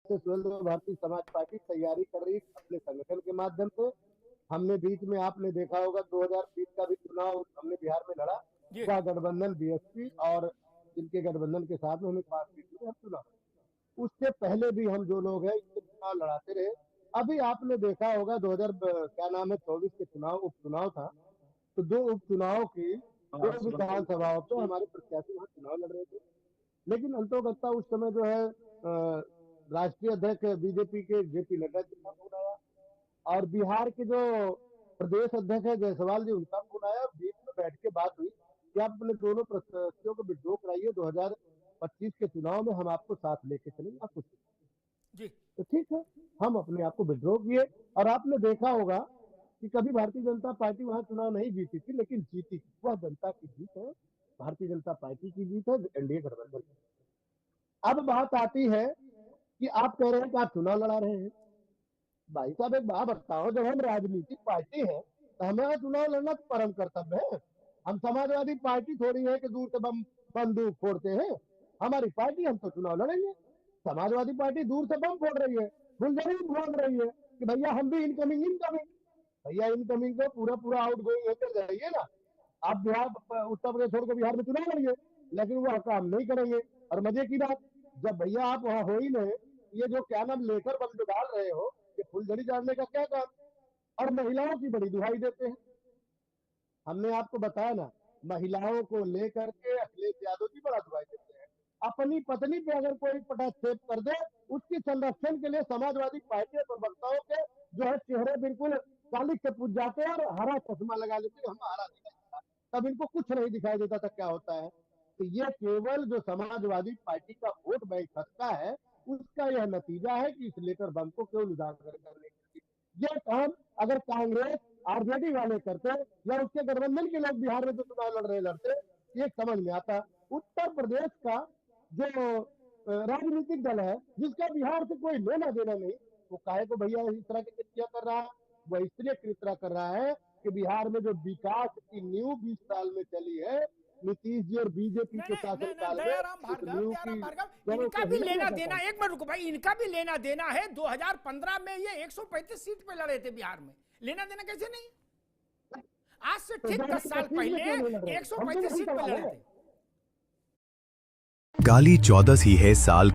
से भारतीय समाज पार्टी तैयारी कर रही है अपने संगठन के माध्यम से। हमने बीच में आपने देखा होगा 2020 का भी चुनाव हमने बिहार में लड़ा, वह गठबंधन बीएसपी और जिनके गठबंधन के साथ में हमें 5 सीट में चुनाव, उससे पहले भी हम जो लोग हैं इससे चुनाव लड़ाते रहे। अभी आपने देखा होगा 24 के चुनाव उपचुनाव था, तो 2 उपचुनाव की 2 विधानसभाओं पे हमारे प्रत्याशी वहां चुनाव लड़ रहे थे। लेकिन अंतोगत्ता उस समय जो है राष्ट्रीय अध्यक्ष बीजेपी के जेपी नड्डा जी का फोन आया और बिहार के जो प्रदेश अध्यक्ष है जायसवाल जी उनका फोन आया। बीच में बैठ के बात हुई कि आप अपने दोनों प्रत्याशियों को विड्रॉ कराइए, 2025 के चुनाव में हम आपको साथ लेके चलेंगे, आप कुछ जी। तो ठीक है, हम अपने आप को विड्रॉ किए और आपने देखा होगा कि कभी भारतीय जनता पार्टी वहां चुनाव नहीं जीती थी, लेकिन जीती वह जनता की जीत है, भारतीय जनता पार्टी की जीत है, एनडीए गठबंधन। अब बात आती है कि आप कह रहे हैं कि आप चुनाव लड़ा रहे हैं। भाई साहब एक बात बताओ, जब हम राजनीतिक पार्टी है तो हमें चुनाव लड़ना तो परम कर्तव्य है। हम समाजवादी पार्टी थोड़ी है कि दूर से बंदूक फोड़ते हैं। हमारी पार्टी, हम तो चुनाव लड़ेंगे। समाजवादी पार्टी दूर से बम फोड़ रही है, फुलझड़ी फोड़ रही है कि भैया हम भी इनकमिंग। भैया इनकमिंग को पूरा पूरा आउट गोइंग होते जाइए ना। आप बिहार, उत्तर प्रदेश छोड़ के बिहार में चुनाव लड़िए, लेकिन वह काम नहीं करेंगे। और मजे की बात, जब भैया आप वहां हो ही नहीं, ये जो क्या नाम लेकर बम डाल रहे हो, ये फुलझड़ी डालने का क्या काम। और महिलाओं की बड़ी दुहाई देते हैं। हमने आपको बताया ना, महिलाओं को लेकर के अखिलेश यादव जी बड़ा दुहाई देते हैं। अपनी पत्नी पे अगर कोई पटाक्षेप कर दे, उसकी संरक्षण के लिए समाजवादी पार्टी प्रवक्ताओं के जो है चेहरे बिल्कुल कालिक से पूछ जाते हैं और हरा चश्मा लगा लेते हैं, हम हरा दिखाई देता, तब इनको कुछ नहीं दिखाई देता था क्या होता है। तो ये केवल जो समाजवादी पार्टी का वोट बैंक खसता है, उसका यह नतीजा है कि इस लेटर बम को क्यों उजागर करने के लिए यह काम अगर कांग्रेस आरजेडी वाले करते या उसके गठबंधन के लोग बिहार में जो चुनाव लड़ रहे लड़ते, ये समझ में आता। उत्तर प्रदेश का जो राजनीतिक दल है जिसका बिहार से कोई लेना देना नहीं, वो काहे को भैया इस तरह की कृत्या कर रहा है। वह इसलिए कृत्या कर रहा है कि बिहार में जो विकास की नींव 20 साल में चली है, नीतीश जी और बीजेपी के शासन काल में, दयाराम भार्गव, इनका भी लेना देना, एक मिनट रुको भाई, इनका भी लेना देना है। 2015 में ये 135 सीट पे लड़े थे बिहार में, लेना देना कैसे नहीं। आज से ठीक 10 साल पहले 135 सीट पे लड़े थे। काली 14 ही है साल